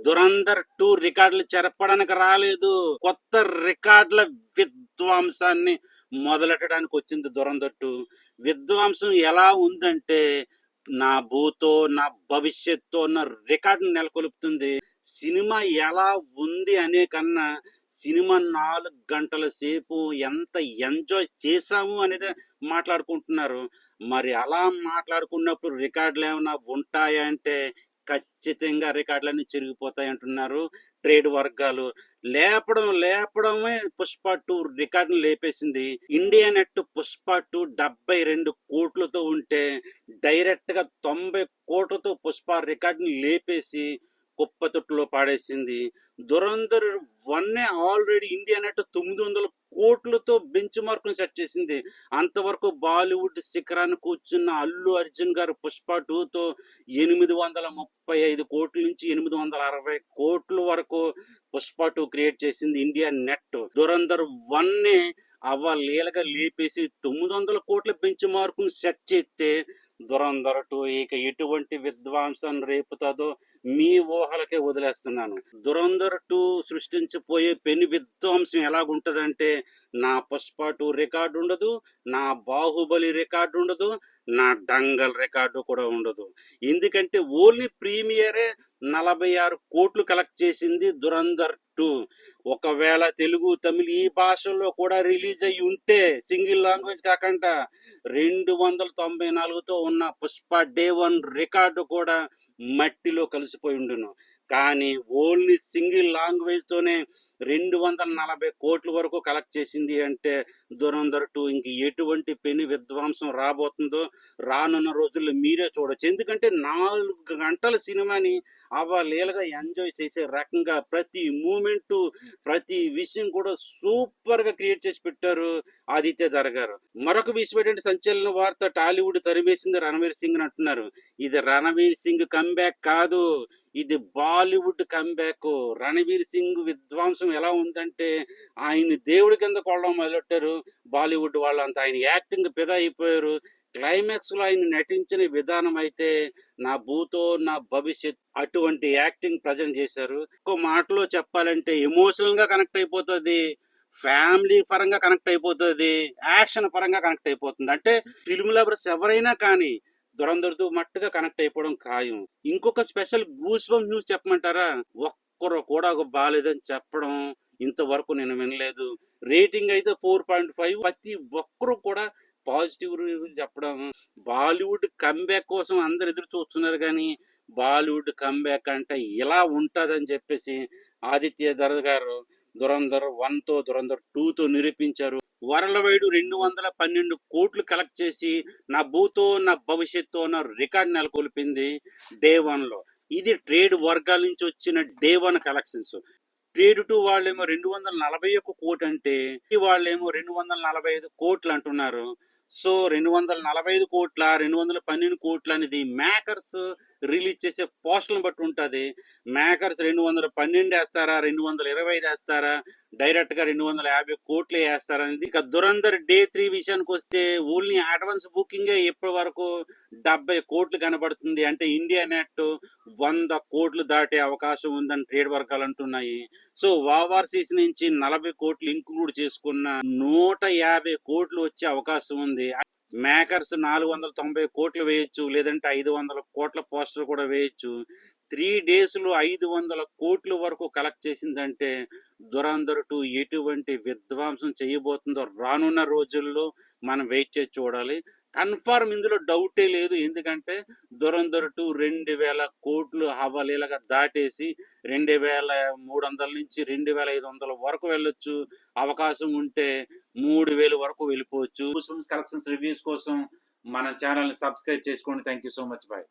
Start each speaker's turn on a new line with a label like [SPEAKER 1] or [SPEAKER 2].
[SPEAKER 1] దురంధర్ 2 రికార్డులు చెరపడానికి రాలేదు, కొత్త రికార్డుల విధ్వంసాన్ని మొదలెట్టడానికి వచ్చింది దురంధర్ 2. విధ్వంసం ఎలా ఉందంటే నా భూతో నా భవిష్యత్తు అన్న రికార్డుని నెలకొల్పుతుంది. సినిమా ఎలా ఉంది అనే కన్నా సినిమా 4 గంటల సేపు ఎంత ఎంజాయ్ చేశాము అనేది మాట్లాడుకుంటున్నారు. మరి అలా మాట్లాడుకున్నప్పుడు రికార్డులు ఏమైనా ఉంటాయా అంటే ఖచ్చితంగా రికార్డులన్నీ చిరిగిపోతాయి అంటున్నారు ట్రేడ్ వర్గాలు. లేపడమే పుష్ప 2 రికార్డును లేపేసింది. ఇండియా నెట్ పుష్ప 2 72 కోట్లతో ఉంటే డైరెక్ట్ గా 90 కోట్లతో పుష్ప రికార్డుని లేపేసి కుప్పతొట్టులో పాడేసింది. దురంధర్ 1 ఆల్రెడీ ఇండియా నెట్ 900 కోట్లతో బెంచ్ మార్కులు సెట్ చేసింది. అంతవరకు బాలీవుడ్ శిఖరాన్ని కూర్చున్న అల్లు అర్జున్ గారు పుష్ప 2తో 835 కోట్ల నుంచి 860 కోట్ల వరకు పుష్ప 2 క్రియేట్ చేసింది ఇండియా నెట్. దురంధర్ 1 అవలీలగా లేపేసి 900 కోట్ల బెంచ్ మార్కును సెట్ చేస్తే దురంధర్ 2 ఇక ఎటువంటి విధ్వంసం రేపుతుందో మీ ఊహలకే వదిలేస్తున్నాను. దురంధర్ 2 సృష్టించిపోయే పెను విధ్వంసం ఎలాగుంటదంటే నా పుష్ప 2 రికార్డు ఉండదు, నా బాహుబలి రికార్డు ఉండదు, నా డంగల్ రికార్డు కూడా ఉండదు. ఎందుకంటే ఓన్లీ ప్రీమియరే 46 కోట్లు కలెక్ట్ చేసింది దురంధర్ 2. ఒకవేళ తెలుగు తమిళ్ ఈ భాషల్లో కూడా రిలీజ్ అయ్యి ఉంటే సింగిల్ లాంగ్వేజ్ కాకుండా 294తో ఉన్న పుష్ప డే 1 రికార్డు కూడా మట్టిలో కలిసిపోయి ఉండును. కానీ ఓన్లీ సింగిల్ లాంగ్వేజ్ తోనే 240 కోట్ల వరకు కలెక్ట్ చేసింది అంటే దురంధర్ 2 ఇంక ఎటువంటి పెను విధ్వంసం రాబోతుందో రానున్న రోజుల్లో మీరే చూడొచ్చు. ఎందుకంటే 4 గంటల సినిమాని అవలీలగా ఎంజాయ్ చేసే రకంగా ప్రతి మూమెంట్ ప్రతి విషయం కూడా సూపర్ గా క్రియేట్ చేసి పెట్టారు ఆదిత్య ధర్ గారు. మరొక విషయం ఏంటంటే సంచలన వార్త, టాలీవుడ్ తరిమేసింది రణవీర్ సింగ్ అంటున్నారు. ఇది రణవీర్ సింగ్ కంబ్యాక్ కాదు, ఇది బాలీవుడ్ కంబ్యాక్. రణవీర్ సింగ్ విధ్వంసం ఎలా ఉందంటే ఆయన దేవుడి కింద కొనడం మొదలెట్టారు బాలీవుడ్ వాళ్ళంతా. ఆయన యాక్టింగ్ పిదా అయిపోయారు. క్లైమాక్స్ లో ఆయన నటించిన విధానం అయితే నా భూతో నా భవిష్యత్ అటువంటి యాక్టింగ్ ప్రజెంట్ చేశారు. ఇంకో మాటలో చెప్పాలంటే ఎమోషనల్ గా కనెక్ట్ అయిపోతుంది, ఫ్యామిలీ పరంగా కనెక్ట్ అయిపోతుంది, యాక్షన్ పరంగా కనెక్ట్ అయిపోతుంది. అంటే ఫిల్మ్ లవర్స్ ఎవరైనా కానీ దురంధర్తో మట్టుగా కనెక్ట్ అయిపోవడం ఖాయం. ఇంకొక స్పెషల్ గూస్ బంప్ న్యూస్ చెప్పమంటారా? ఒక్కరు కూడా ఒక బాలేదని చెప్పడం ఇంతవరకు నేను వినలేదు. రేటింగ్ అయితే 4.5. ప్రతి ఒక్కరు కూడా పాజిటివ్ రివ్యూ చెప్పడం. బాలీవుడ్ కంబ్యాక్ కోసం అందరు ఎదురు చూస్తున్నారు, కానీ బాలీవుడ్ కంబ్యాక్ అంటే ఇలా ఉంటుందని చెప్పేసి ఆదిత్య ధర్ గారు దురంధర్ 1తో దురంధర్ 2తో నిరూపించారు. వరల్డ్ 212 కోట్లు కలెక్ట్ చేసి నా భూతో నా భవిష్యత్తు అన్న రికార్డ్ నెలకొల్పింది డే 1లో. ఇది ట్రేడ్ వర్గాల నుంచి వచ్చిన డే 1 కలెక్షన్స్. ట్రేడ్ 2 వాళ్ళేమో 241 కోట్లు అంటే వాళ్ళేమో 245 కోట్లు అంటున్నారు. సో 245 కోట్ల 212 కోట్లు అనేది మేకర్స్ రిలీజ్ చేసే పోస్టర్లను బట్టి ఉంటుంది. మేకర్స్ 212 వేస్తారా, 225 వేస్తారా, డైరెక్ట్ గా 250 కోట్లు వేస్తారా అనేది. ఇక దురంధర్ డే 3 విషయానికి వస్తే ఓన్లీ అడ్వాన్స్ బుకింగ్ ఇప్పటి వరకు 70 కోట్లు కనబడుతుంది. అంటే ఇండియా నెట్ 100 కోట్లు దాటే అవకాశం ఉందని ట్రేడ్ వర్గాలు అంటున్నాయి. సో ఓవర్సీస్ నుంచి 40 కోట్లు ఇంక్లూడ్ చేసుకున్న 150 కోట్లు వచ్చే అవకాశం ఉంది. మేకర్స్ 490 కోట్లు వేయొచ్చు, లేదంటే 500 కోట్ల పోస్టర్ కూడా వేయొచ్చు. 3 days లో 500 కోట్ల వరకు కలెక్ట్ చేసిందంటే దురంధర్ 2 ఎటువంటి విధ్వంసం చేయబోతుందో రానున్న రోజుల్లో మనం వెయిట్ చేసి చూడాలి. కన్ఫర్మ్ ఇందులో డౌటే లేదు. ఎందుకంటే దురంధర్ 2 2000 కోట్లు అవలీలగా దాటేసి 2300 నుంచి 2500 వరకు వెళ్ళొచ్చు. అవకాశం ఉంటే 3000 వరకు వెళ్ళిపోవచ్చు. కలెక్షన్స్ రివ్యూస్ కోసం మన ఛానల్ ని సబ్స్క్రైబ్ చేసుకోండి. Thank you so much. Bye.